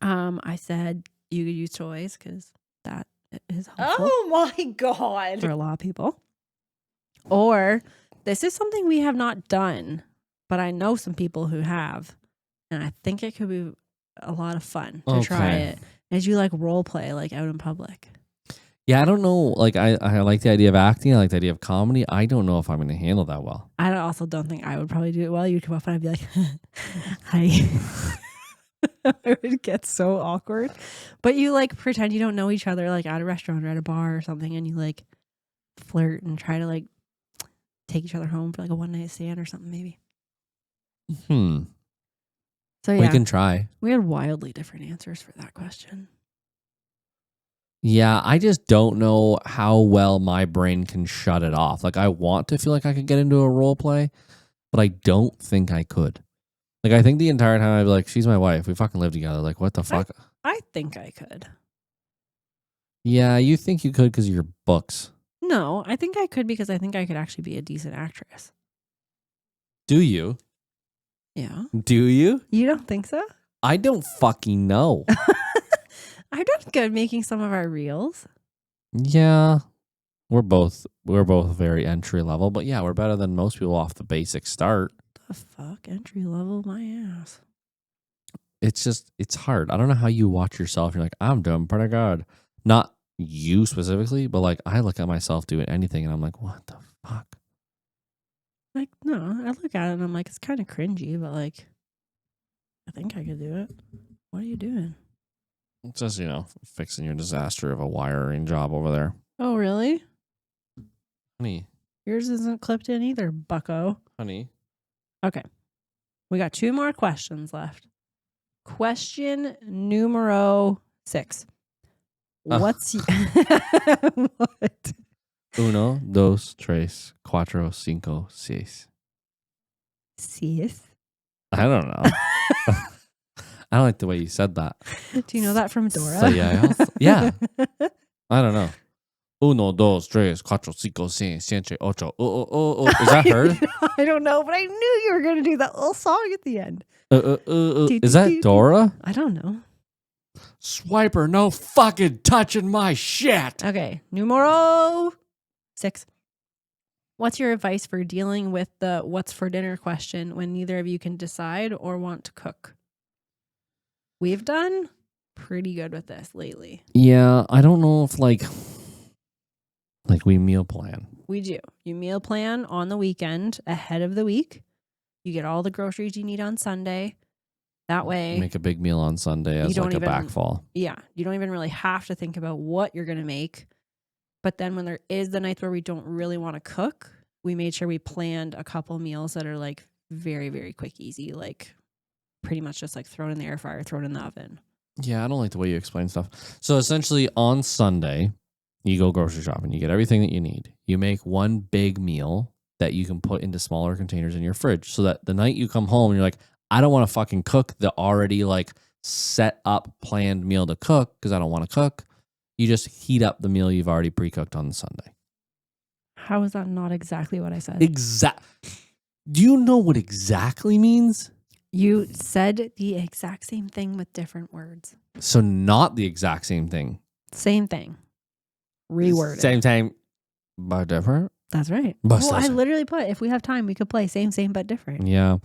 I said you could use toys because that is helpful Oh my God. for a lot of people. Or this is something we have not done, but I know some people who have, and I think it could be a lot of fun to try Okay. it. As you like role play like out in public. Yeah, I don't know. Like, I like the idea of acting. I like the idea of comedy. I don't know if I'm going to handle that well. I also don't think I would probably do it well. You'd come up and I'd be like, hi. It would get so awkward. But you like pretend you don't know each other, like at a restaurant or at a bar or something, and you like flirt and try to like take each other home for like a one night stand or something, maybe. So yeah, We can try. we had wildly different answers for that question. Yeah, I just don't know how well my brain can shut it off. Like, I want to feel like I could get into a role play, but I don't think I could. Like, I think the entire time I'd be like, she's my wife. We fucking live together. Like, what the fuck? I think I could. Yeah, you think you could because of your books. No, I think I could because I think I could actually be a decent actress. Do you? Yeah. Do you? You don't think so? I don't fucking know. I done good making some of our reels. Yeah. We're both very entry level, but yeah, we're better than most people off the basic start. The fuck? Entry level my ass. It's hard. I don't know how you watch yourself. You're like, I'm doing pretty good. Not you specifically, but like I look at myself doing anything and I'm like, what the fuck? Like, no, I look at it and I'm like, it's kind of cringy, but like, I think I could do it. What are you doing? It's just, fixing your disaster of a wiring job over there. Oh, really? Honey. Yours isn't clipped in either, bucko. Honey. Okay. We got 2 more questions left. Question numero 6. What's what? 1, 2, 3, 4, 5, 6. Sis? I don't know. I don't like the way you said that. Do you know that from Dora? So, yeah. I don't know. 1, 2, 3, 4, 5, 6, 7, 8. Oh. Is that her? I don't know, but I knew you were going to do that little song at the end. Is that Dora? I don't know. Swiper, no fucking touching my shit. Okay. Numero 6. What's your advice for dealing with the what's for dinner question when neither of you can decide or want to cook? We've done pretty good with this lately. Yeah, I don't know if like we meal plan. We do. You meal plan on the weekend ahead of the week. You get all the groceries you need on Sunday. That way, Make a big meal on Sunday as don't like a even- backfall. yeah, you don't even really have to think about what you're going to make. But then when there is the nights where we don't really want to cook, we made sure we planned a couple meals that are like very, very quick, easy, like pretty much just like throw it in the air fryer, throw it in the oven. Yeah, I don't like the way you explain stuff. So essentially on Sunday, you go grocery shopping. You get everything that you need. You make one big meal that you can put into smaller containers in your fridge so that the night you come home, you're like, I don't want to fucking cook the already like set up planned meal to cook because I don't want to cook. You just heat up the meal you've already pre-cooked on the Sunday. How is that not exactly what I said? Do you know what exactly means? You said the exact same thing with different words. So not the exact same thing. Same thing. Reworded. Same time, but different. That's right. But Well, I still- literally put, if we have time, we could play same, but different. Yeah.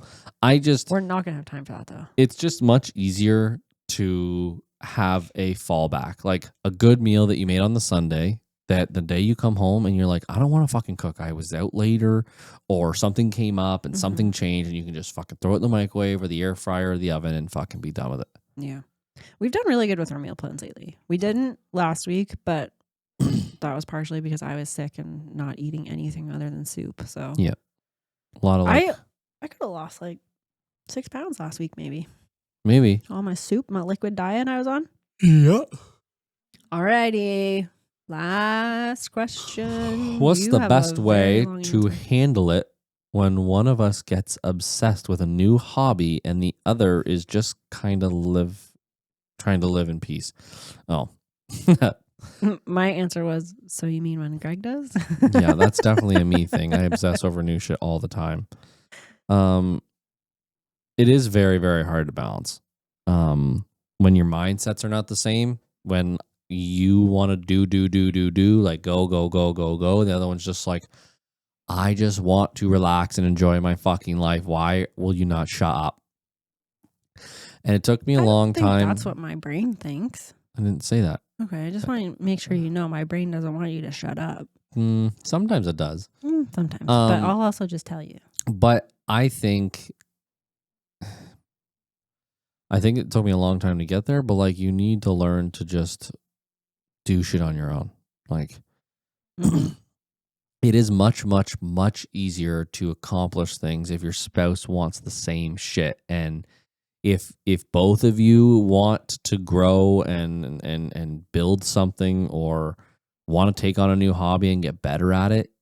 We're not going to have time for that, though. It's just much easier to have a fallback, like a good meal that you made on the Sunday that the day you come home and you're like, I don't want to fucking cook. I was out later or something came up and something changed and you can just fucking throw it in the microwave or the air fryer or the oven and fucking be done with it. Yeah. We've done really good with our meal plans lately. We didn't last week, but that was partially because I was sick and not eating anything other than soup. So Yeah. A lot of like, I could have lost like 6 pounds last week, maybe. maybe. All my soup, my liquid diet I was on. Yeah. Alrighty. Last question. What's You the have best a way very long to answer. handle it when one of us gets obsessed with a new hobby and the other is just kind of trying to live in peace? Oh, My answer was, so you mean when Greg does? Yeah, that's definitely a me thing. I obsess over new shit all the time. It is very, very hard to balance. When your mindsets are not the same, when you want to do, like go. The other one's just like, I just want to relax and enjoy my fucking life. Why will you not shut up? And it took me a long time. That's what my brain thinks. I didn't say that. Okay, I just want to make sure you know my brain doesn't want you to shut up. Sometimes it does. Sometimes. But I'll also just tell you. But I think it took me a long time to get there, but like you need to learn to just do shit on your own. Like it is much, much, much easier to accomplish things if your spouse wants the same shit. And if both of you want to grow and build something or want to take on a new hobby and get better at it,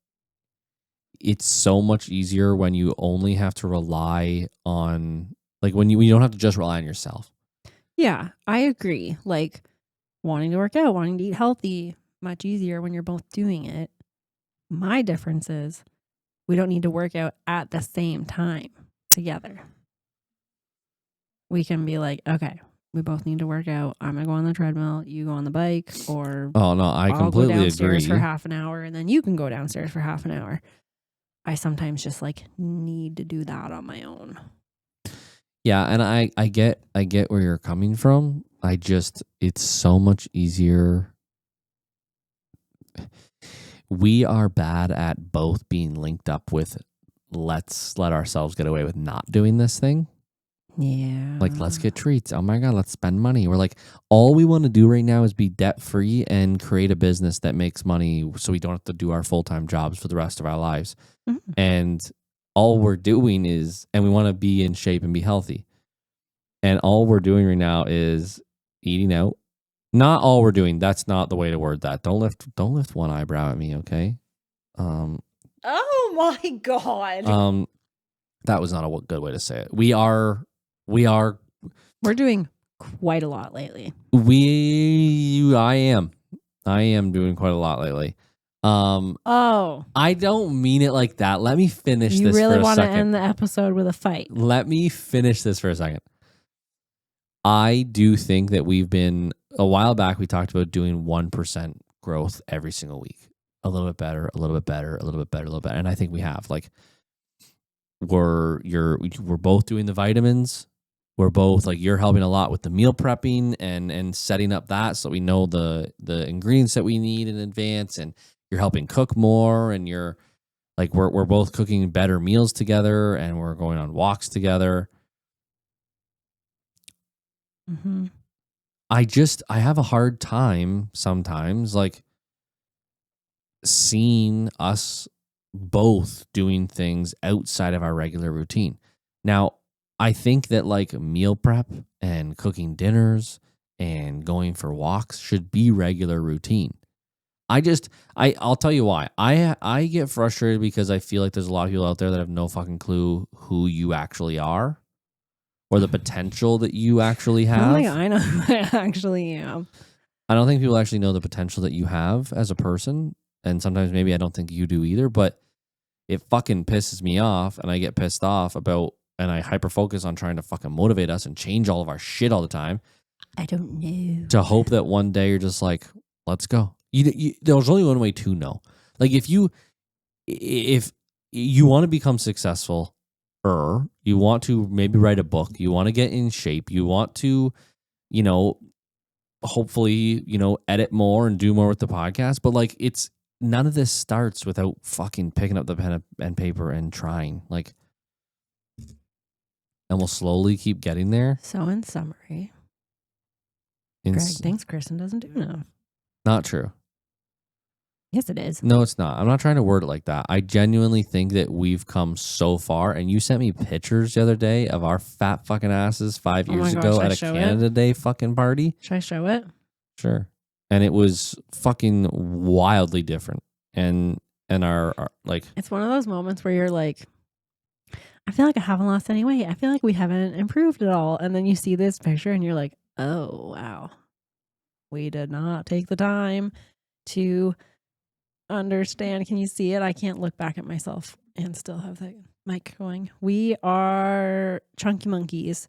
it's so much easier when you only have to rely on, like when you don't have to just rely on yourself. Yeah, I agree. Like wanting to work out, wanting to eat healthy, much easier when you're both doing it. My difference is we don't need to work out at the same time together. We can be like, okay, we both need to work out. I'm going to go on the treadmill, you go on the bike, or Oh no, I I'll completely go downstairs agree. for half an hour and then you can go downstairs for half an hour. I sometimes just like need to do that on my own. Yeah, and I get where you're coming from. It's so much easier. We are bad at both being linked up with let's let ourselves get away with not doing this thing. Yeah. Like, let's get treats. Oh my God, let's spend money. We're like, all we want to do right now is be debt free and create a business that makes money so we don't have to do our full-time jobs for the rest of our lives. Mm-hmm. And all we're doing is, and we want to be in shape and be healthy. And all we're doing right now is eating out. Not all we're doing. That's not the way to word that. Don't lift one eyebrow at me, okay? Oh my God. That was not a good way to say it. We're doing quite a lot lately. I am doing quite a lot lately. Oh, I don't mean it like that. Let me finish you this really for a want to second. end the episode with a fight? Let me finish this for a second. I do think that a while back, we talked about doing 1% growth every single week. A little bit better, a little bit better, a little bit better, a little bit. And I think we have. Like, we're both doing the vitamins. We're both like, you're helping a lot with the meal prepping and setting up that so we know the ingredients that we need in advance, and you're helping cook more, and you're like, we're both cooking better meals together, and we're going on walks together. Mm-hmm. I have a hard time sometimes, like, seeing us both doing things outside of our regular routine. Now, I think that like meal prep and cooking dinners and going for walks should be regular routine. I'll tell you why. I get frustrated because I feel like there's a lot of people out there that have no fucking clue who you actually are or the potential that you actually I have. don't think I know who I actually am. I don't think people actually know the potential that you have as a person. And sometimes maybe I don't think you do either, but it fucking pisses me off, and I get pissed off about, and I hyper focus on trying to fucking motivate us and change all of our shit all the time. I don't know. To hope that one day you're just like, let's go. There's only one way to know. Like if you want to become successful, or you want to maybe write a book, you want to get in shape, you want to, hopefully, edit more and do more with the podcast. But like, it's none of this starts without fucking picking up the pen and paper and trying. Like, and we'll slowly keep getting there. So in summary, Greg thinks Kristen doesn't do enough. Not true. Yes, it is. No, it's not. I'm not trying to word it like that. I genuinely think that we've come so far. And you sent me pictures the other day of our fat fucking asses 5 years ago at a Canada Day fucking party. Should I show it? Sure. And it was fucking wildly different. And our like, it's one of those moments where you're like, I feel like I haven't lost any weight. I feel like we haven't improved at all. And then you see this picture and you're like, oh, wow. We did not take the time to understand. Can you see it? I can't look back at myself and still have the mic going. We are chunky monkeys.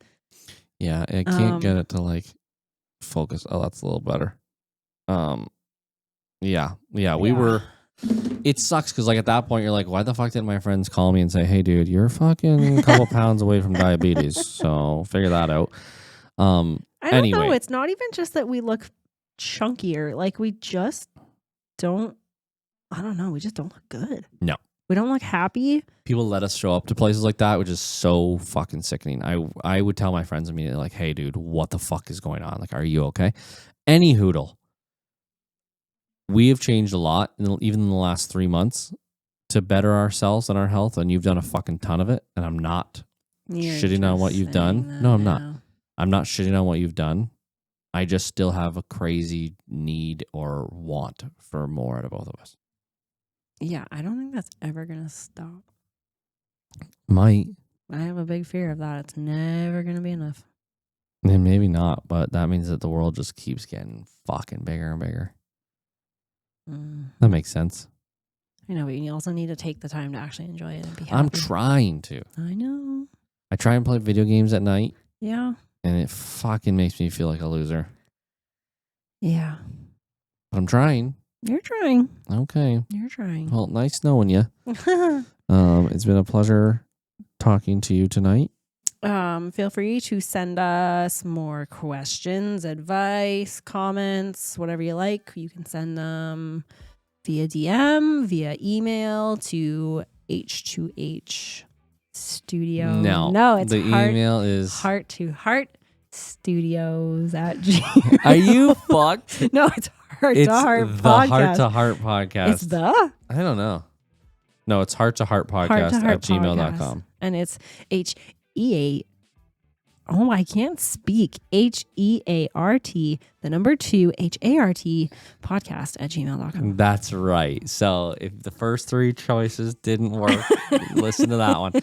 Yeah, I can't get it to like focus. Oh, that's a little better. Yeah, we were. It sucks because like at that point you're like, why the fuck didn't my friends call me and say, hey, dude, you're fucking a couple pounds away from diabetes, so figure that out. I don't anyway. know. It's not even just that we look chunkier. Like we just don't. I don't know. We just don't look good. No. We don't look happy. People let us show up to places like that, which is so fucking sickening. I would tell my friends immediately, like, hey, dude, what the fuck is going on? Like, are you okay? Any hoodle. We have changed a lot, even in the last 3 months, to better ourselves and our health, and you've done a fucking ton of it, and I'm not shitting on what you've done. No, I'm not. I'm not shitting on what you've done. I just still have a crazy need or want for more out of both of us. Yeah, I don't think that's ever going to stop. Might. I have a big fear of that. It's never going to be enough. And maybe not, but that means that the world just keeps getting fucking bigger and bigger. That makes sense. I know, but you also need to take the time to actually enjoy it and be happy. I'm trying to. I know. I try and play video games at night. Yeah. And it fucking makes me feel like a loser. Yeah. But I'm trying. You're trying. Okay. You're trying. Well, nice knowing you. It's been a pleasure talking to you tonight. Feel free to send us more questions, advice, comments, whatever you like. You can send them via DM, via email to H2H Studio. No, it's the email is heart to heart studios at Gmail. Are you fucked? No, it's heart to heart the podcast. Heart to Heart podcast. It's the I don't know. No, it's Heart to Heart podcast at gmail.com. And it's HEA. Oh, I can't speak. HEART, the number 2, HART podcast at gmail.com. That's right. So if the first 3 choices didn't work, listen to that one.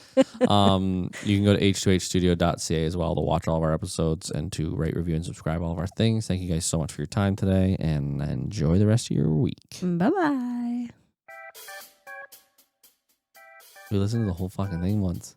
You can go to h2hstudio.ca as well to watch all of our episodes and to rate, review, and subscribe all of our things. Thank you guys so much for your time today and enjoy the rest of your week. Bye-bye. We listened to the whole fucking thing once.